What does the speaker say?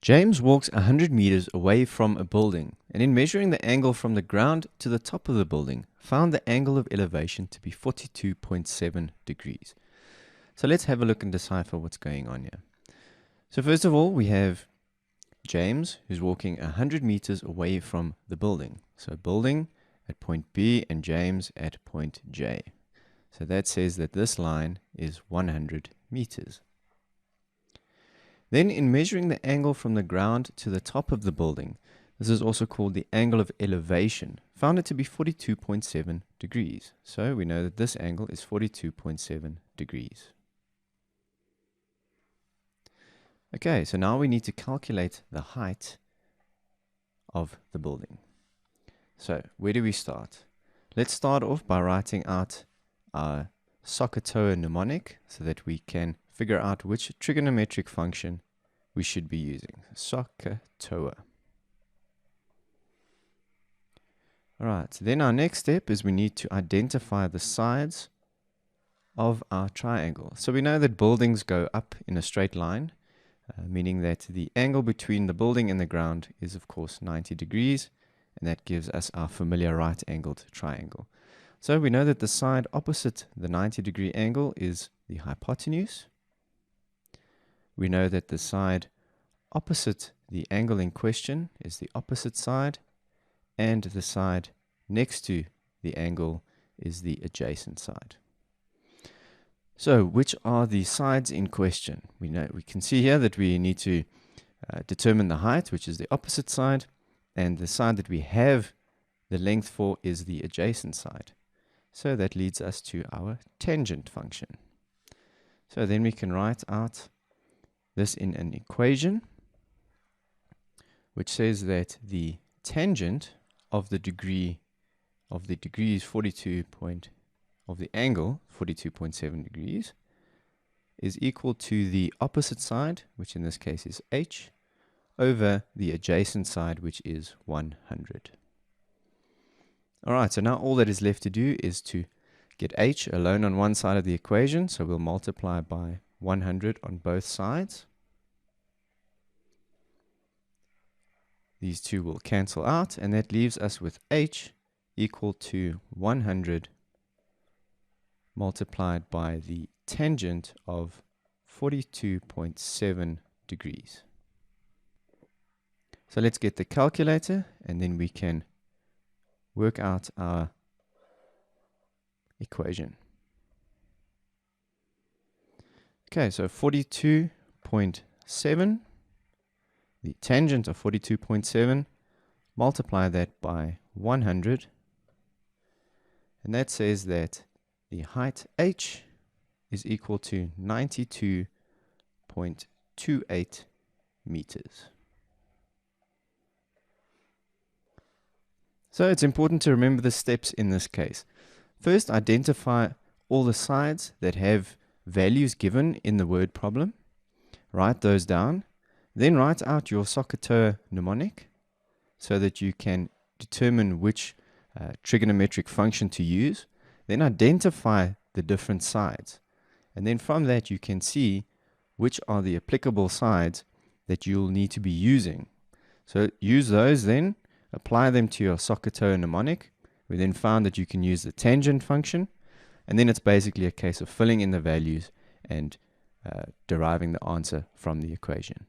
James walks 100 meters away from a building, and in measuring the angle from the ground to the top of the building, found the angle of elevation to be 42.7 degrees. So let's have a look and decipher what's going on here. So first of all, we have James, who's walking 100 meters away from the building. So building at point B and James at point J. So that says that this line is 100 meters. Then in measuring the angle from the ground to the top of the building, this is also called the angle of elevation, found it to be 42.7 degrees. So we know that this angle is 42.7 degrees. Okay, so now we need to calculate the height of the building. So where do we start? Let's start off by writing out our SOHCAHTOA mnemonic so that we can figure out which trigonometric function we should be using. SOHCAHTOA. Alright, so then our next step is we need to identify the sides of our triangle. So we know that buildings go up in a straight line, meaning that the angle between the building and the ground is of course 90 degrees, and that gives us our familiar right-angled triangle. So we know that the side opposite the 90-degree angle is the hypotenuse. We know that the side opposite the angle in question is the opposite side, and the side next to the angle is the adjacent side. So which are the sides in question? We can see here that we need to determine the height, which is the opposite side, and the side that we have the length for is the adjacent side. So that leads us to our tangent function. So then we can write out this in an equation, which says that the tangent of the degree is 42 of the angle 42.7 degrees is equal to the opposite side, which in this case is h, over the adjacent side, which is 100. Alright, so now all that is left to do is to get h alone on one side of the equation, so we'll multiply by 100 on both sides. These two will cancel out, and that leaves us with h equal to 100 multiplied by the tangent of 42.7 degrees. So let's get the calculator, and then we can work out our equation. Okay, so 42.7, the tangent of 42.7, multiply that by 100, and that says that the height h is equal to 92.28 meters. So it's important to remember the steps in this case. First, identify all the sides that have values given in the word problem. Write those down. Then write out your SOHCAHTOA mnemonic so that you can determine which trigonometric function to use. Then identify the different sides. And then from that you can see which are the applicable sides that you'll need to be using. So use those then. Apply them to your SOHCAHTOA mnemonic. We then found that you can use the tangent function, and then it's basically a case of filling in the values and deriving the answer from the equation.